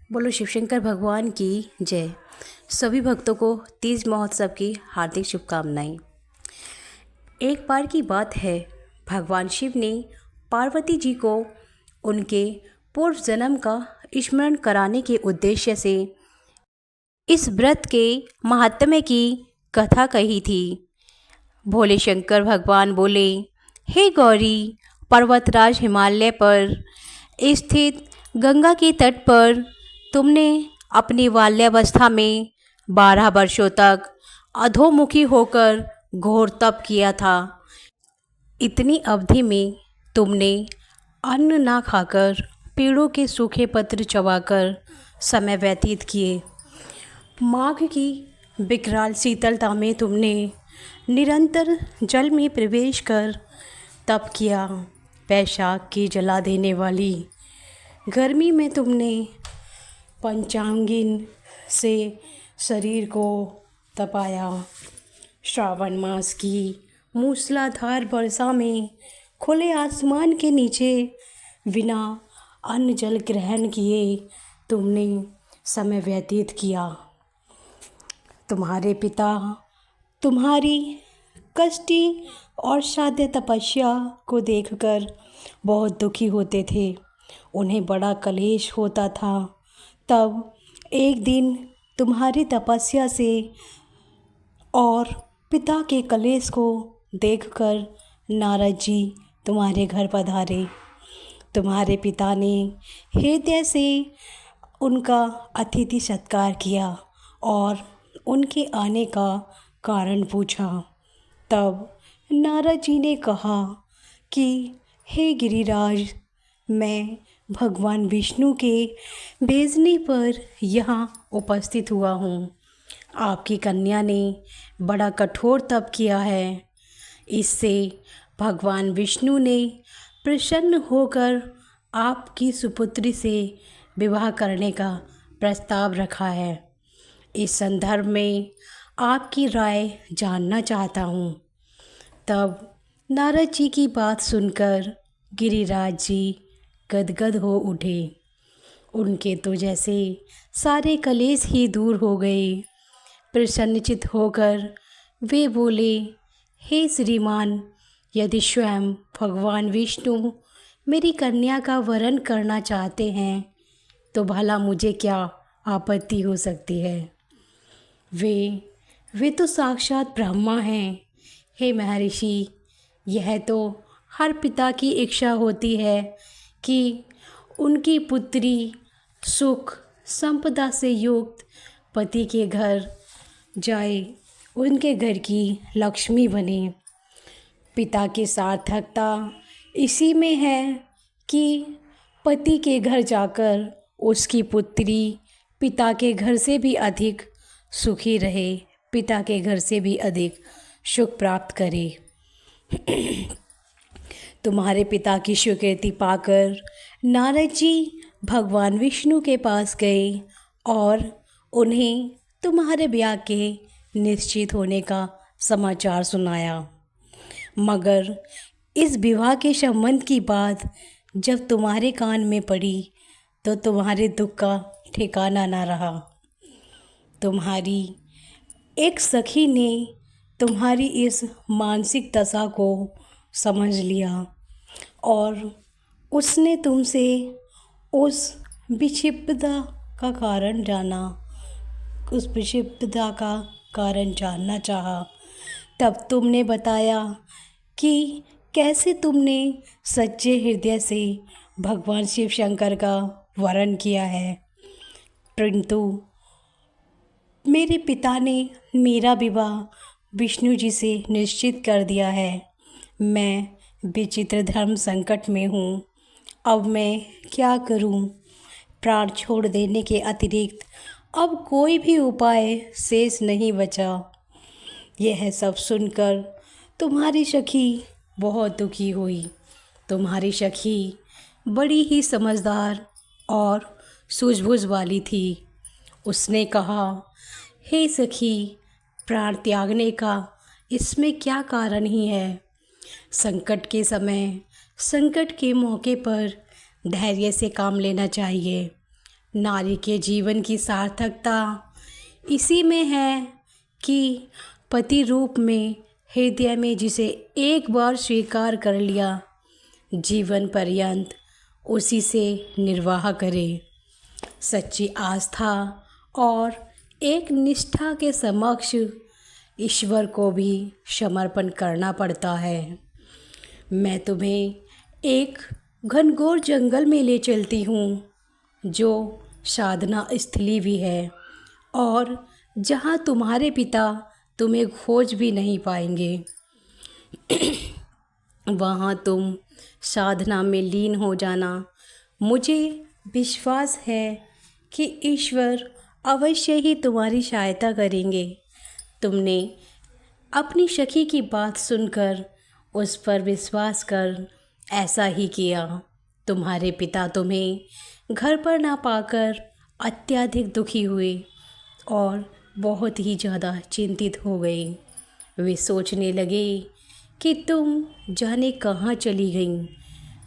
बोलो शिव शंकर भगवान की जय। सभी भक्तों को तीज महोत्सव की हार्दिक शुभकामनाएं। एक बार की बात है, भगवान शिव ने पार्वती जी को उनके पूर्व जन्म का स्मरण कराने के उद्देश्य से इस व्रत के महात्म्य की कथा कही थी। भोले शंकर भगवान बोले, हे गौरी, पर्वतराज हिमालय पर स्थित गंगा के तट पर तुमने अपनी बाल्यावस्था में 12 वर्षों तक अधोमुखी होकर घोर तप किया था। इतनी अवधि में तुमने अन्न ना खाकर पेड़ों के सूखे पत्र चबाकर समय व्यतीत किए। माघ की विकराल शीतलता में तुमने निरंतर जल में प्रवेश कर तप किया। वैशाख की जला देने वाली गर्मी में तुमने पंचांगिन से शरीर को तपाया। श्रावण मास की मूसलाधार वर्षा में खुले आसमान के नीचे बिना अन्न जल ग्रहण किए तुमने समय व्यतीत किया। तुम्हारे पिता तुम्हारी कष्टी और साध्य तपस्या को देखकर बहुत दुखी होते थे। उन्हें बड़ा कलेश होता था। तब एक दिन तुम्हारी तपस्या से और पिता के कलेश को देखकर नारद जी तुम्हारे घर पधारे। तुम्हारे पिता ने हृदय से उनका अतिथि सत्कार किया और उनके आने का कारण पूछा। तब नारद जी ने कहा कि हे गिरिराज, मैं भगवान विष्णु के भेजने पर यहाँ उपस्थित हुआ हूँ। आपकी कन्या ने बड़ा कठोर तप किया है। इससे भगवान विष्णु ने प्रसन्न होकर आपकी सुपुत्री से विवाह करने का प्रस्ताव रखा है। इस संदर्भ में आपकी राय जानना चाहता हूँ। तब नारद जी की बात सुनकर गिरिराज जी गदगद हो उठे। उनके तो जैसे सारे कलेश ही दूर हो गए। प्रसन्नचित होकर वे बोले, हे श्रीमान, यदि स्वयं भगवान विष्णु मेरी कन्या का वरण करना चाहते हैं तो भला मुझे क्या आपत्ति हो सकती है। वे तो साक्षात ब्रह्मा हैं। हे महर्षि, यह तो हर पिता की इच्छा होती है कि उनकी पुत्री सुख संपदा से युक्त पति के घर जाए, उनके घर की लक्ष्मी बने। पिता की सार्थकता इसी में है कि पति के घर जाकर उसकी पुत्री पिता के घर से भी अधिक सुखी रहे, पिता के घर से भी अधिक सुख प्राप्त करे। तुम्हारे पिता की स्वीकृति पाकर नारद जी भगवान विष्णु के पास गए और उन्हें तुम्हारे ब्याह के निश्चित होने का समाचार सुनाया। मगर इस विवाह के संबंध की बात जब तुम्हारे कान में पड़ी तो तुम्हारे दुख का ठिकाना ना रहा। तुम्हारी एक सखी ने तुम्हारी इस मानसिक दशा को समझ लिया और उसने तुमसे उस विक्षिप्तता का कारण जाना, उस विक्षिप्तता का कारण जानना चाहा। तब तुमने बताया कि कैसे तुमने सच्चे हृदय से भगवान शिव शंकर का वरण किया है, परंतु मेरे पिता ने मेरा विवाह विष्णु जी से निश्चित कर दिया है। मैं विचित्र धर्म संकट में हूँ। अब मैं क्या करूँ? प्राण छोड़ देने के अतिरिक्त अब कोई भी उपाय शेष नहीं बचा। यह सब सुनकर तुम्हारी सखी बहुत दुखी हुई। तुम्हारी सखी बड़ी ही समझदार और सूझबूझ वाली थी। उसने कहा, हे सखी, प्राण त्यागने का इसमें क्या कारण ही है। संकट के समय, संकट के मौके पर धैर्य से काम लेना चाहिए। नारी के जीवन की सार्थकता इसी में है कि पति रूप में हृदय में जिसे एक बार स्वीकार कर लिया, जीवन पर्यंत उसी से निर्वाह करे। सच्ची आस्था और एक निष्ठा के समक्ष ईश्वर को भी समर्पण करना पड़ता है। मैं तुम्हें एक घनघोर जंगल में ले चलती हूँ, जो साधना स्थली भी है और जहाँ तुम्हारे पिता तुम्हें खोज भी नहीं पाएंगे। वहाँ तुम साधना में लीन हो जाना। मुझे विश्वास है कि ईश्वर अवश्य ही तुम्हारी सहायता करेंगे। तुमने अपनी सखी की बात सुनकर उस पर विश्वास कर ऐसा ही किया। तुम्हारे पिता तुम्हें घर पर ना पाकर अत्यधिक दुखी हुए और बहुत ही ज़्यादा चिंतित हो गए। वे सोचने लगे कि तुम जाने कहाँ चली गई।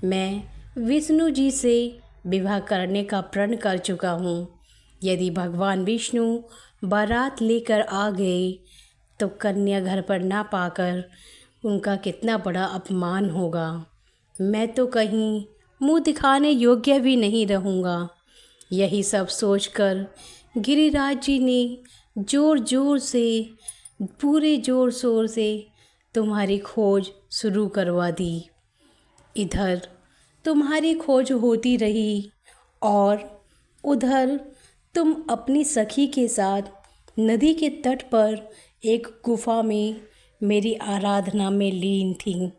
मैं विष्णु जी से विवाह करने का प्रण कर चुका हूँ। यदि भगवान विष्णु बारात लेकर आ गए तो कन्या घर पर ना पाकर उनका कितना बड़ा अपमान होगा। मैं तो कहीं मुंह दिखाने योग्य भी नहीं रहूँगा। यही सब सोचकर गिरिराज जी ने पूरे ज़ोर शोर से तुम्हारी खोज शुरू करवा दी। इधर तुम्हारी खोज होती रही और उधर तुम अपनी सखी के साथ नदी के तट पर एक गुफा में मेरी आराधना में लीन थी।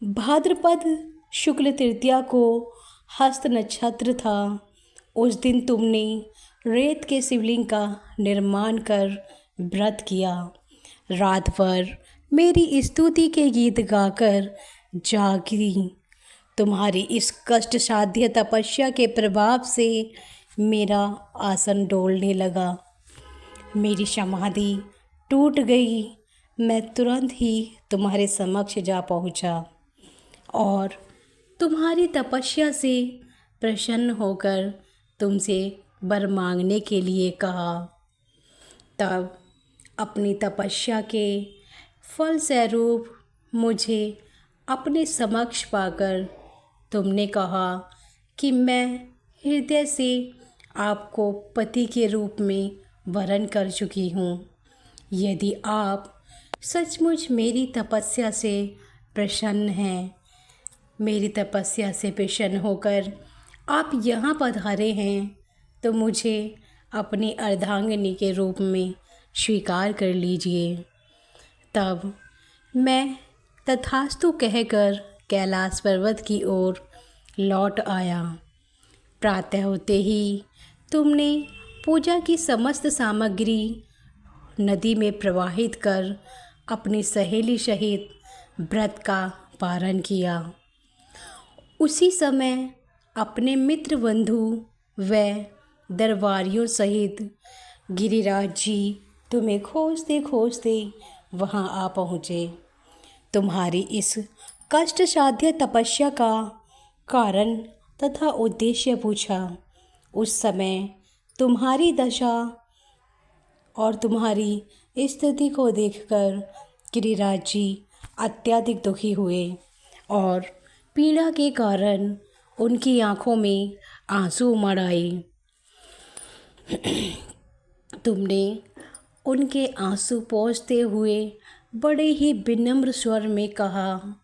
भाद्रपद शुक्ल तृतीया को हस्त नक्षत्र था। उस दिन तुमने रेत के शिवलिंग का निर्माण कर व्रत किया। रात भर मेरी स्तुति के गीत गाकर जागी। तुम्हारी इस कष्ट साध्य तपस्या के प्रभाव से मेरा आसन डोलने लगा। मेरी समाधि टूट गई। मैं तुरंत ही तुम्हारे समक्ष जा पहुंचा और तुम्हारी तपस्या से प्रसन्न होकर तुमसे वर मांगने के लिए कहा। तब अपनी तपस्या के फल स्वरूप मुझे अपने समक्ष पाकर तुमने कहा कि मैं हृदय से आपको पति के रूप में वरण कर चुकी हूँ। यदि आप सचमुच मेरी तपस्या से प्रसन्न हैं, मेरी तपस्या से प्रसन्न होकर आप यहाँ पधारे हैं, तो मुझे अपनी अर्धांगिनी के रूप में स्वीकार कर लीजिए। तब मैं तथास्तु कहकर कैलाश पर्वत की ओर लौट आया। प्रातः होते ही तुमने पूजा की समस्त सामग्री नदी में प्रवाहित कर अपनी सहेली सहित व्रत का पारण किया। उसी समय अपने मित्र बंधु व दरबारियों सहित गिरिराज जी तुम्हें खोजते खोजते वहाँ आ पहुँचे। तुम्हारी इस कष्ट साध्य तपस्या का कारण तथा उद्देश्य पूछा। उस समय तुम्हारी दशा और तुम्हारी स्थिति को देखकर गिरिराज जी अत्यधिक दुखी हुए और पीड़ा के कारण उनकी आंखों में आंसू उमड़ आए। तुमने उनके आंसू पोंछते हुए बड़े ही विनम्र स्वर में कहा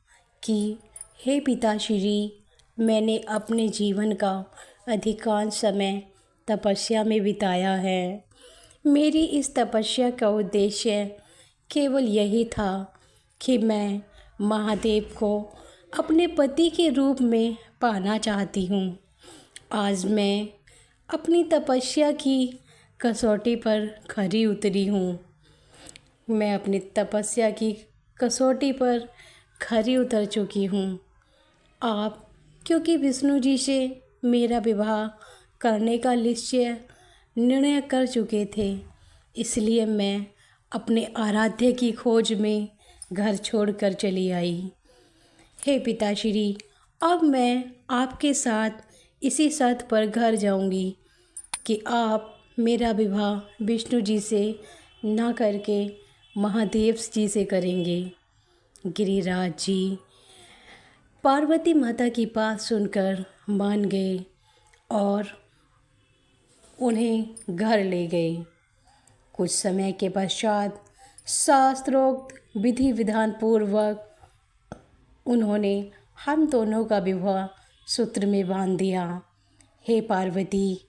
कि हे पिताश्री, मैंने अपने जीवन का अधिकांश समय तपस्या में बिताया है। मेरी इस तपस्या का उद्देश्य केवल यही था कि मैं महादेव को अपने पति के रूप में पाना चाहती हूँ। आज मैं अपनी तपस्या की कसौटी पर खरी उतरी हूँ। मैं अपनी तपस्या की कसौटी पर खरी उतर चुकी हूँ। आप क्योंकि विष्णु जी से मेरा विवाह करने का निर्णय कर चुके थे, इसलिए मैं अपने आराध्य की खोज में घर छोड़कर चली आई। हे पिताश्री, अब मैं आपके साथ इसी शर्त पर घर जाऊंगी कि आप मेरा विवाह विष्णु जी से ना करके महादेव जी से करेंगे। गिरिराज जी पार्वती माता की बात सुनकर मान गए और उन्हें घर ले गए। कुछ समय के पश्चात शास्त्रोक्त विधि विधान पूर्वक उन्होंने हम दोनों का विवाह सूत्र में बांध दिया। हे पार्वती,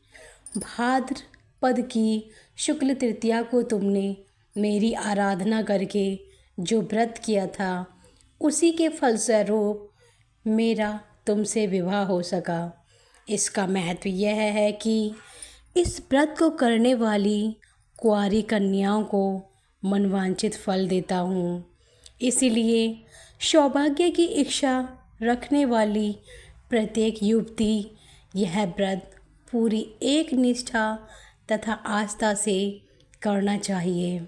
भाद्रपद की शुक्ल तृतीया को तुमने मेरी आराधना करके जो व्रत किया था, उसी के फलस्वरूप मेरा तुमसे विवाह हो सका। इसका महत्व यह है कि इस व्रत को करने वाली कुंवारी कन्याओं को मनवांछित फल देता हूँ। इसीलिए सौभाग्य की इच्छा रखने वाली प्रत्येक युवती यह व्रत पूरी एक निष्ठा तथा आस्था से करना चाहिए।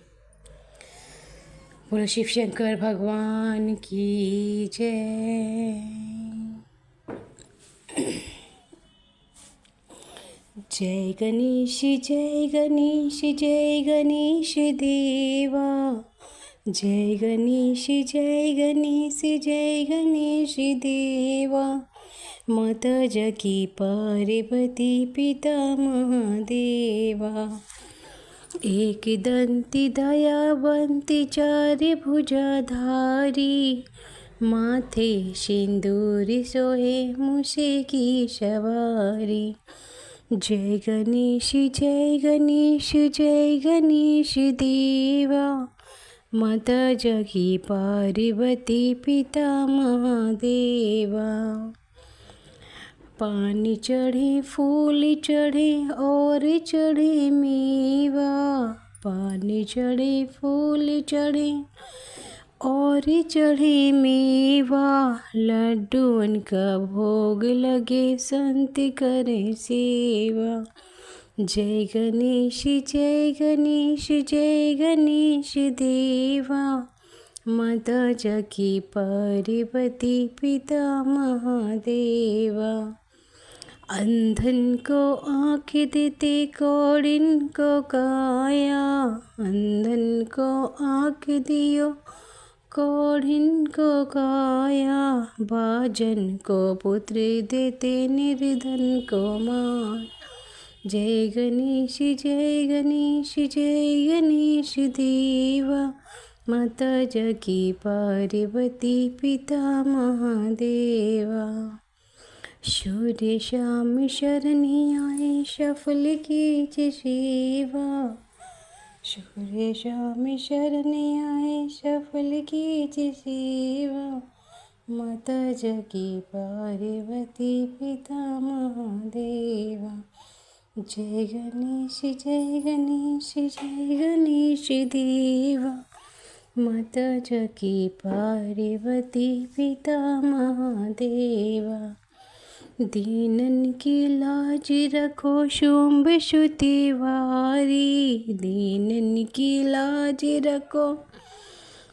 बोलो शिव शंकर भगवान की जय। जय गणेश जय गणेश जय गणेश देवा। जय गणेश जय गणेश जय गणेश देवा। माता जकी पार्वती पिता महादेवा। एक दंती दयावंती चार भुजाधारी। माथे सिंदूर सोहे मूसे की सवारी। जय गणेश जय गणेश जय गणेश देवा। माता जगी पार्वती पिता महादेवा। पानी चढ़े फूल चढ़े और चढ़े मेवा। पानी चढ़े फूल चढ़े और चढ़े मेवा। लड्डून का भोग लगे संत करे सेवा। जय गणेश जय गणेश जय गणेश देवा। माता जकी पार्वती पिता महादेवा। अंधन को आँख देते कौड़िन को काया। अंधन को आँख दियो कौड़िन को काया। बाजन को पुत्र देते निर्धन को मार। जय गणेश जय गणेश जय गणेश देवा। माता जकी पार्वती पिता महादेवा। सूर्य शाम शरणी आए सफल कीज सेवा। सूर्य शाम शरणी आए सफल कीज सेवा। माता जकी पार्वती पिता महादेवा। जय गणेश जय गणेश जय गणेश देवा। माता जकी पार्वती पिता महादेवा। दीनन की लाज रखो शुंभ सुतिवारी। दीनन की लाज रखो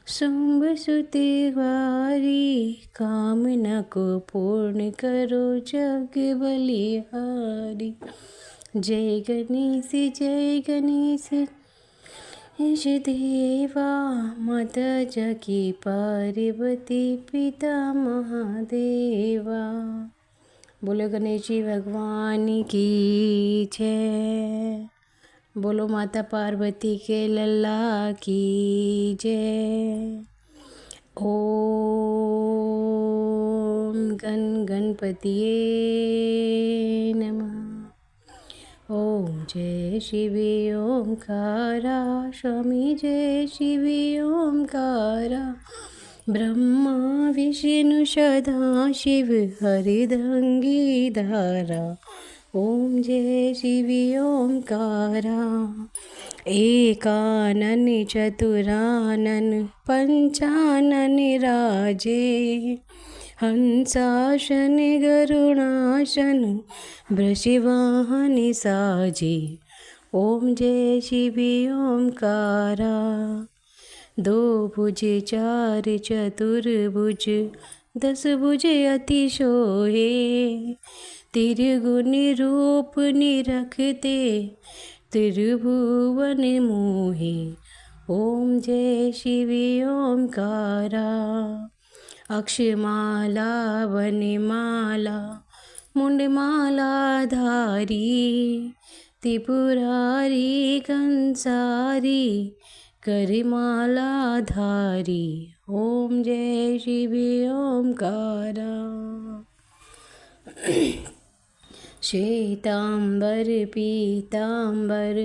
शुंभ सुतिवारी। कामना को पूर्ण करो जग बलिहारी। जय गणेश जय गणेश गणेश देवा। माता जकी पार्वती पिता महादेवा। बोलो गणेश जी भगवान की जय। बोलो माता पार्वती के लल्ला की जय। ओम गण गणपतिये नमः। ओम जय शिवे ओंकारा। स्वामी जय शिवे ओंकारा। ब्रह्मा विष्णु सदा शिव हरिदंगी धारा। ओम जय शिवे ओंकारा। एकानन चतुरानन पंचानन राजे। हंसासन गरुणासन वृषवाहन साजे। ओम जय शिवे ओंकारा। दो भुज चार चतुर्भुज 10 भुज अति सोहे। त्रिगुण रूप निरखते त्रिभुवन मोहे। ओम जय शिव ओंकारा। अक्षमाला वनमाला मुंडमाला धारी त्रिपुरारी कंसारी करमाला धारी। ओम जय शिव ओंकारा। श्वेतांबर पीतांबर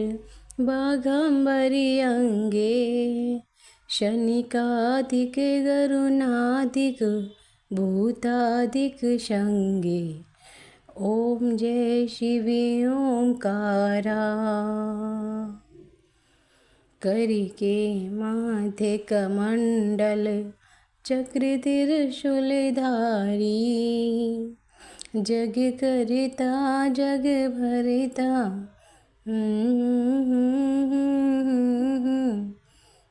बाघंबरी अंगे शनिकादिक गरुणादिक भूतादिक शंगे। ओम जय शिव ओंकारा। करके माथे कमंडल चक्र त्रिशूलधारी जग करता जग भरता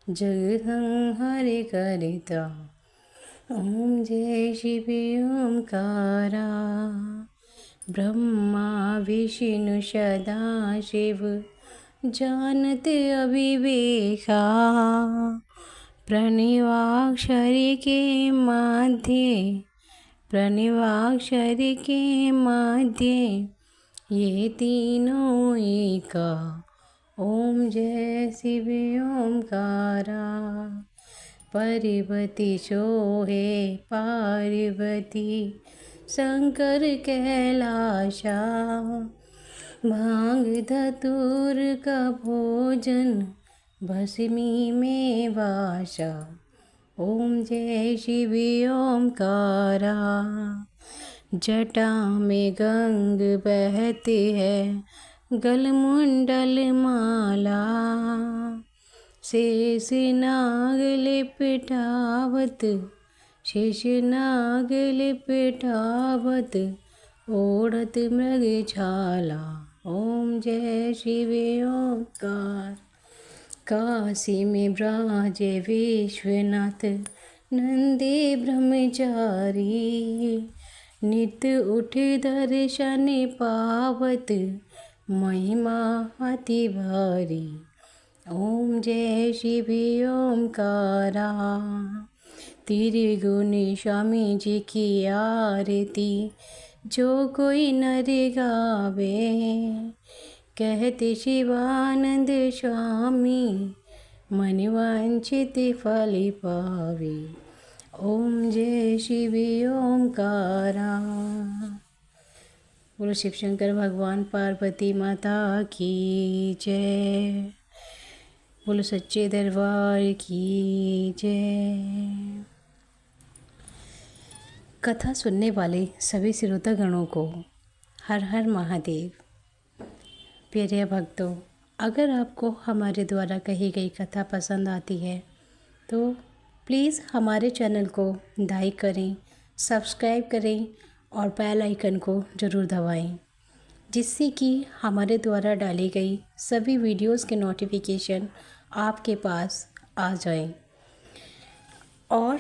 जग संहार करता। ओम जय शिव ओंकारा। ब्रह्मा विष्णु सदा शिव जानत अविवेका प्रणवाक्षर के मध्य ये तीनों एका। ओम जय शिव ओंकारा। पार्वती सोहे पार्वती शंकर कैलाशा भांग धतूर का भोजन भस्मी में वासा। ओम जय शिव ओंकारा। जटा में गंग बहती है गलमुंडल माला शेष नाग लिपटावत ओढ़त मृगछाला। ओम जय शिव ओंकार। काशी में ब्राजे विश्वनाथ नंदी ब्रह्मचारी नित्य उठ दर्शन पावत महिमा अति भारी। ओम जय शिव ओंकारा। त्रिगुण स्वामी जी की आरती जो कोई नर गावे कहते शिवानंद स्वामी मन वांछित फल पावे। ओम जय शिव ओंकारा। बोलो शिव शंकर भगवान पार्वती माता की जय। बोलो सच्चे दरबार की जय। कथा सुनने वाले सभी श्रोतागणों को हर हर महादेव। प्रिय भक्तों, अगर आपको हमारे द्वारा कही गई कथा पसंद आती है तो प्लीज़ हमारे चैनल को लाइक करें, सब्सक्राइब करें और बेल आइकन को ज़रूर दबाएं, जिससे कि हमारे द्वारा डाली गई सभी वीडियोस के नोटिफिकेशन आपके पास आ जाएं। और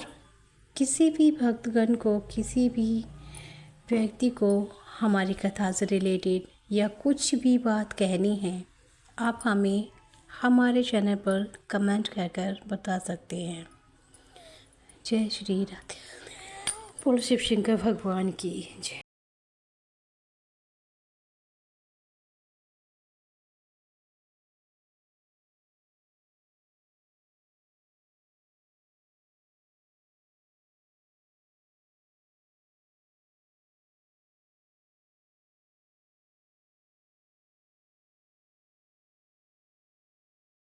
किसी भी भक्तगण को, किसी भी व्यक्ति को हमारी कथा से रिलेटेड या कुछ भी बात कहनी है, आप हमें हमारे चैनल पर कमेंट कर बता सकते हैं। जय श्री राधे। बोलो शिव शंकर भगवान की जय।